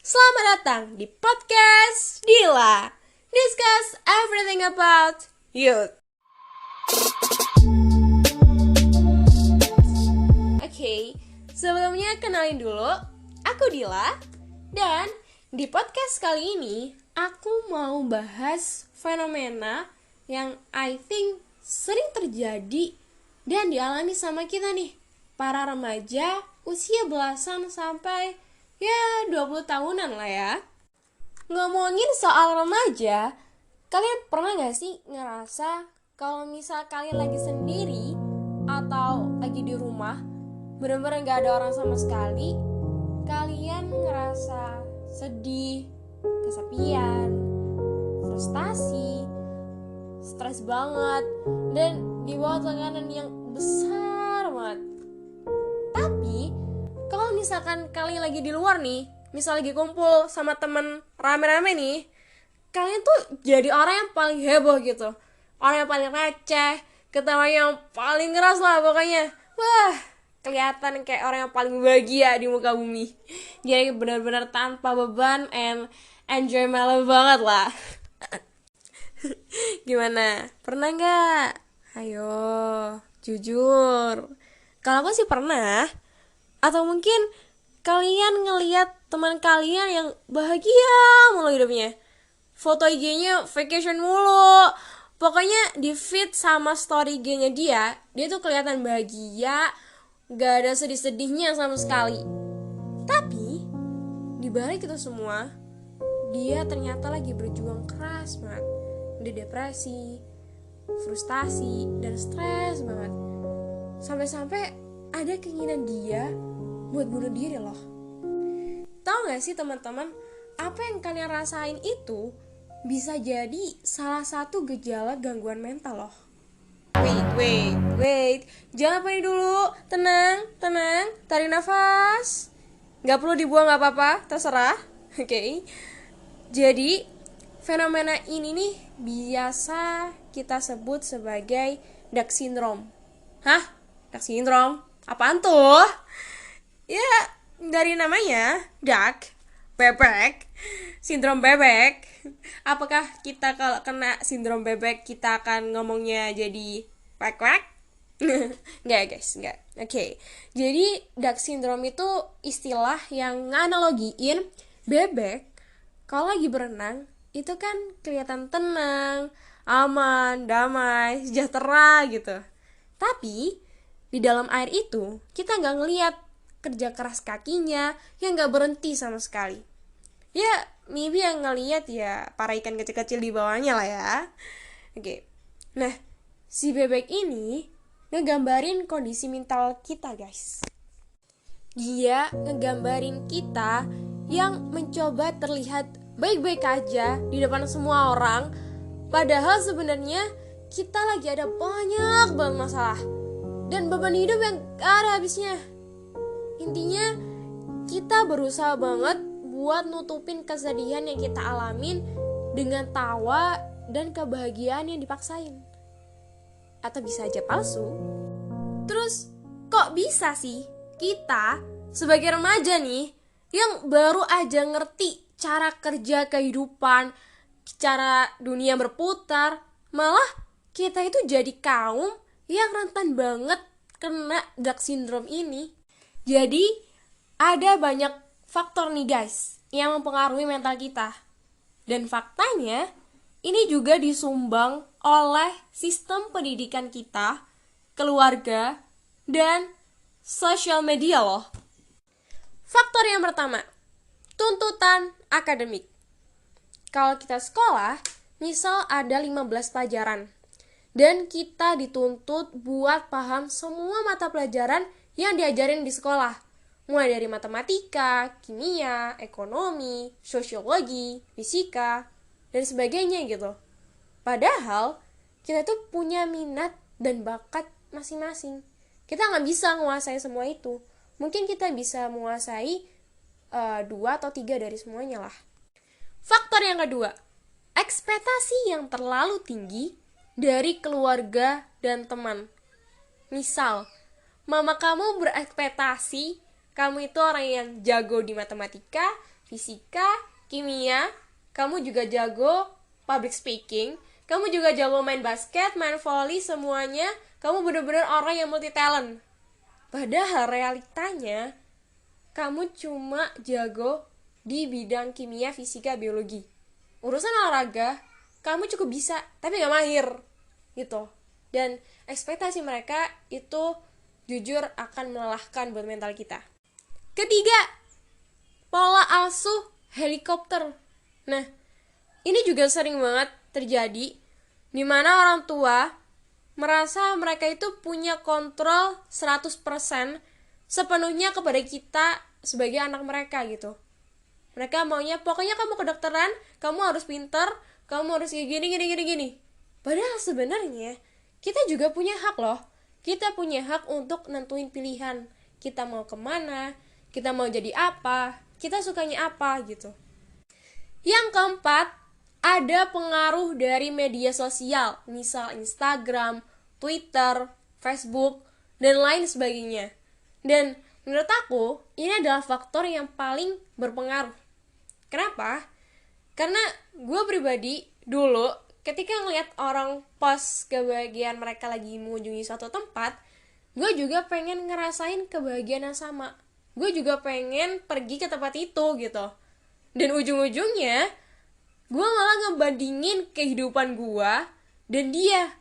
Selamat datang di podcast Dila. Discuss everything about youth. Oke, sebelumnya kenalin dulu, aku Dila. Dan di podcast kali ini, aku mau bahas fenomena yang I think sering terjadi dan dialami sama kita nih, para remaja usia belasan sampai 20 tahunan lah ya. Ngomongin soal remaja, kalian pernah gak sih ngerasa kalau misal kalian lagi sendiri atau lagi di rumah, bener-bener gak ada orang sama sekali, kalian ngerasa sedih, kesepian, frustasi, stres banget, dan di bawah tekanan yang besar banget. Tapi kalau misalkan kalian lagi di luar nih, misal lagi kumpul sama temen rame-rame nih, kalian tuh jadi orang yang paling heboh gitu, orang yang paling receh, ketawa yang paling keras lah pokoknya. Wah, kelihatan kayak orang yang paling bahagia di muka bumi. Jadi benar-benar tanpa beban and enjoy my life banget lah. Gimana? Pernah nggak? Ayo, jujur. Kalau aku sih pernah. Atau mungkin kalian ngelihat teman kalian yang bahagia mulu hidupnya, foto IG-nya vacation mulu, pokoknya di feed sama story IG-nya dia tuh kelihatan bahagia, gak ada sedih-sedihnya sama sekali. Tapi di balik itu semua, dia ternyata lagi berjuang keras banget. Dia depresi, frustasi, dan stres banget. Sampai-sampai ada keinginan dia buat bunuh diri loh. Tahu gak sih teman-teman, apa yang kalian rasain itu bisa jadi salah satu gejala gangguan mental loh. Wait, jangan panik dulu, tenang, tarik nafas. Gak perlu dibuang, gak apa-apa, terserah. Oke. Jadi fenomena ini nih biasa kita sebut sebagai Dark Syndrome. Hah? Dark Syndrome? Apaan tuh? Ya, dari namanya, dark, bebek, sindrom bebek. Apakah kita kalau kena sindrom bebek, kita akan ngomongnya jadi wek-wek? Nggak ya guys, nggak. Oke. Jadi, dark syndrome itu istilah yang nganalogiin bebek kalau lagi berenang, itu kan kelihatan tenang, aman, damai, sejahtera gitu. Tapi, di dalam air itu, kita nggak ngelihat kerja keras kakinya yang gak berhenti sama sekali. Ya, maybe yang ngeliat ya para ikan kecil-kecil di bawahnya lah ya. Oke. Nah, si bebek ini ngegambarin kondisi mental kita, guys. Dia ngegambarin kita yang mencoba terlihat baik-baik aja di depan semua orang, padahal sebenarnya kita lagi ada banyak banget masalah dan beban hidup yang gak ada habisnya. Intinya kita berusaha banget buat nutupin kesedihan yang kita alamin dengan tawa dan kebahagiaan yang dipaksain. Atau bisa aja palsu. Terus kok bisa sih kita sebagai remaja nih yang baru aja ngerti cara kerja kehidupan, cara dunia berputar, malah kita itu jadi kaum yang rentan banget kena dark syndrome ini. Jadi, ada banyak faktor nih guys yang mempengaruhi mental kita. Dan faktanya, ini juga disumbang oleh sistem pendidikan kita, keluarga, dan sosial media loh. Faktor yang pertama, tuntutan akademik. Kalau kita sekolah, misal ada 15 pelajaran, dan kita dituntut buat paham semua mata pelajaran yang diajarin di sekolah, mulai dari matematika, kimia, ekonomi, sosiologi, fisika, dan sebagainya gitu. Padahal kita tuh punya minat dan bakat masing-masing. Kita nggak bisa menguasai semua itu. Mungkin kita bisa menguasai 2 atau 3 dari semuanya lah. Faktor yang kedua, ekspektasi yang terlalu tinggi dari keluarga dan teman. Misal, mama kamu berekspektasi kamu itu orang yang jago di matematika, fisika, kimia, kamu juga jago public speaking, kamu juga jago main basket, main volley, semuanya kamu bener-bener orang yang multi talent. Padahal realitanya kamu cuma jago di bidang kimia, fisika, biologi. Urusan olahraga kamu cukup bisa tapi gak mahir gitu. Dan ekspektasi mereka itu jujur akan melelahkan buat mental kita. Ketiga, pola asuh helikopter. Nah, ini juga sering banget terjadi di mana orang tua merasa mereka itu punya kontrol 100% sepenuhnya kepada kita sebagai anak mereka gitu. Mereka maunya pokoknya kamu kedokteran, kamu harus pinter, kamu harus gini. Padahal sebenarnya kita juga punya hak loh. Kita punya hak untuk nentuin pilihan. Kita mau kemana, kita mau jadi apa, kita sukanya apa gitu. Yang keempat, ada pengaruh dari media sosial, misal Instagram, Twitter, Facebook, dan lain sebagainya. Dan menurut aku, ini adalah faktor yang paling berpengaruh. Kenapa? Karena gue pribadi dulu ketika ngeliat orang post kebahagiaan mereka lagi mengunjungi suatu tempat, gue juga pengen ngerasain kebahagiaan yang sama. Gue juga pengen pergi ke tempat itu gitu. Dan ujung-ujungnya gue malah ngebandingin kehidupan gue dan dia.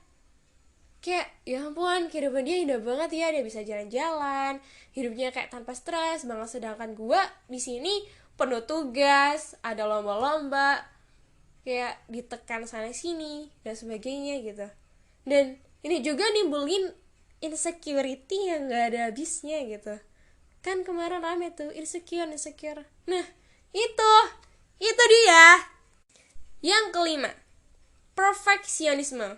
Kayak ya ampun, kehidupan dia indah banget ya, dia bisa jalan-jalan, hidupnya kayak tanpa stres banget, sedangkan gue di sini penuh tugas, ada lomba-lomba, kayak ditekan sana sini dan sebagainya gitu. Dan ini juga nimbulin insecurity yang gak ada habisnya gitu. Kan kemarin rame tuh insecure. Nah itu dia. Yang kelima, perfeksionisme.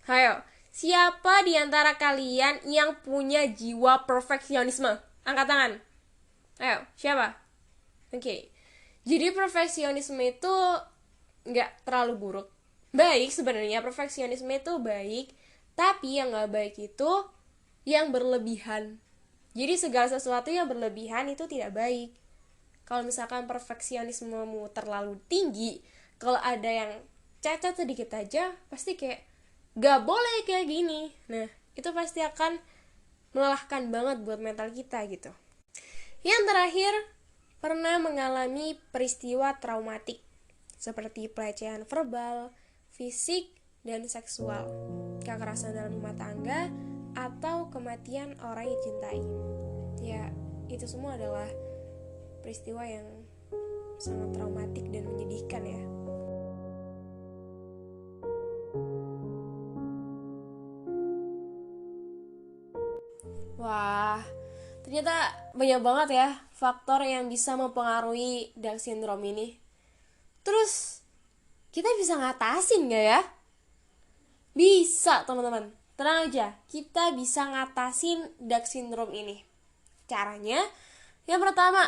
Hayo, siapa di antara kalian yang punya jiwa perfeksionisme? Angkat tangan. Ayo, siapa? Oke. Jadi perfeksionisme itu nggak terlalu buruk. Baik sebenarnya, perfeksionisme itu baik, tapi yang nggak baik itu yang berlebihan. Jadi segala sesuatu yang berlebihan itu tidak baik. Kalau misalkan perfeksionismemu terlalu tinggi, kalau ada yang cacat sedikit aja, pasti kayak gak boleh kayak gini. Nah, itu pasti akan melelahkan banget buat mental kita gitu. Yang terakhir, pernah mengalami peristiwa traumatik seperti pelecehan verbal, fisik, dan seksual, kekerasan dalam rumah tangga, atau kematian orang yang dicintai. Ya, itu semua adalah peristiwa yang sangat traumatik dan menyedihkan ya. Wah, ternyata banyak banget ya faktor yang bisa mempengaruhi Down syndrome ini. Terus, kita bisa ngatasin gak ya? Bisa teman-teman, tenang aja, kita bisa ngatasin Down syndrome ini. Caranya, yang pertama,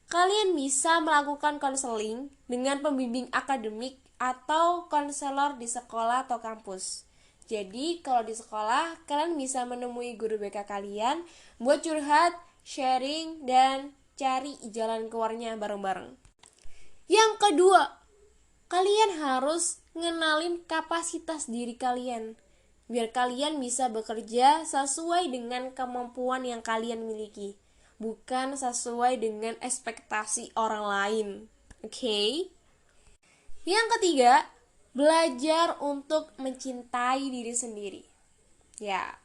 kalian bisa melakukan konseling dengan pembimbing akademik atau konselor di sekolah atau kampus. Jadi kalau di sekolah, kalian bisa menemui guru BK kalian buat curhat, sharing, dan cari jalan keluarnya bareng-bareng. Yang kedua, kalian harus ngenalin kapasitas diri kalian, biar kalian bisa bekerja sesuai dengan kemampuan yang kalian miliki, bukan sesuai dengan ekspektasi orang lain. Oke? Yang ketiga, belajar untuk mencintai diri sendiri. Ya,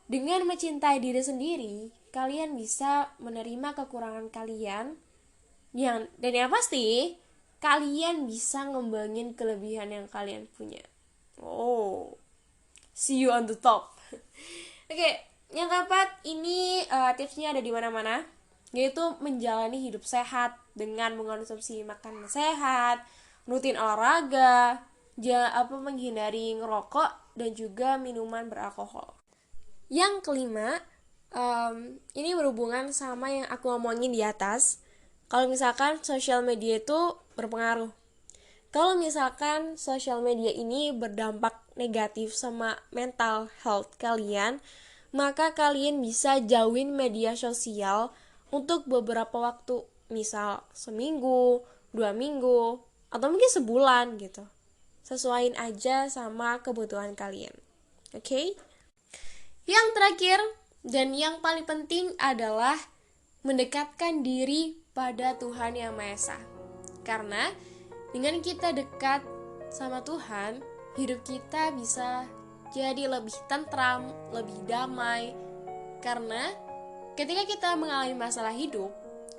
dengan mencintai diri sendiri, kalian bisa menerima kekurangan kalian, dan yang pasti, kalian bisa ngembangin kelebihan yang kalian punya. Oh, see you on the top. Oke, yang keempat, ini tipsnya ada di mana-mana, yaitu menjalani hidup sehat dengan mengkonsumsi makanan sehat, rutin olahraga, menghindari ngerokok, dan juga minuman beralkohol. Yang kelima, ini berhubungan sama yang aku ngomongin di atas. Kalau misalkan sosial media itu berpengaruh. Kalau misalkan sosial media ini berdampak negatif sama mental health kalian, maka kalian bisa jauhin media sosial untuk beberapa waktu. misal seminggu, 2 minggu, atau mungkin sebulan gitu. Sesuaiin aja sama kebutuhan kalian. Oke? Yang terakhir dan yang paling penting adalah mendekatkan diri pada Tuhan Yang Maha Esa. Karena dengan kita dekat sama Tuhan, hidup kita bisa jadi lebih tentram, lebih damai. Karena ketika kita mengalami masalah hidup,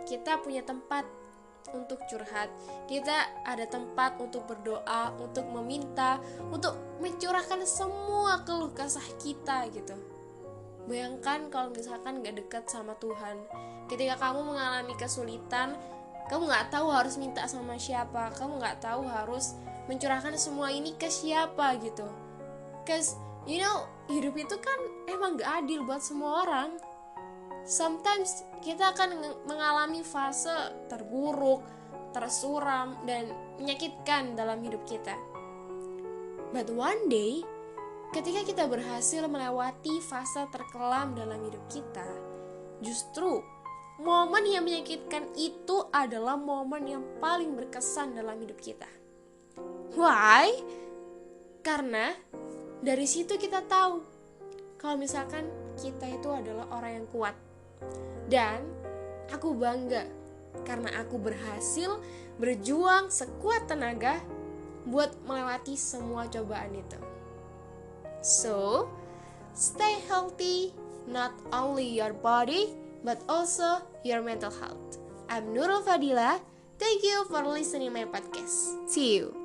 kita punya tempat untuk curhat. Kita ada tempat untuk berdoa, untuk meminta, untuk mencurahkan semua keluh kesah kita gitu. Bayangkan kalau misalkan gak dekat sama Tuhan. Ketika kamu mengalami kesulitan, kamu gak tahu harus minta sama siapa, kamu gak tahu harus mencurahkan semua ini ke siapa gitu. Cause hidup itu kan emang gak adil buat semua orang. Sometimes kita akan mengalami fase terburuk, tersuram, dan menyakitkan dalam hidup kita. But one day, ketika kita berhasil melewati fase terkelam dalam hidup kita, justru momen yang menyakitkan itu adalah momen yang paling berkesan dalam hidup kita. Why? Karena dari situ kita tahu kalau misalkan kita itu adalah orang yang kuat. Dan aku bangga karena aku berhasil berjuang sekuat tenaga buat melewati semua cobaan itu. So, stay healthy, not only your body, but also your mental health. I'm Nurul Fadila. Thank you for listening my podcast. See you.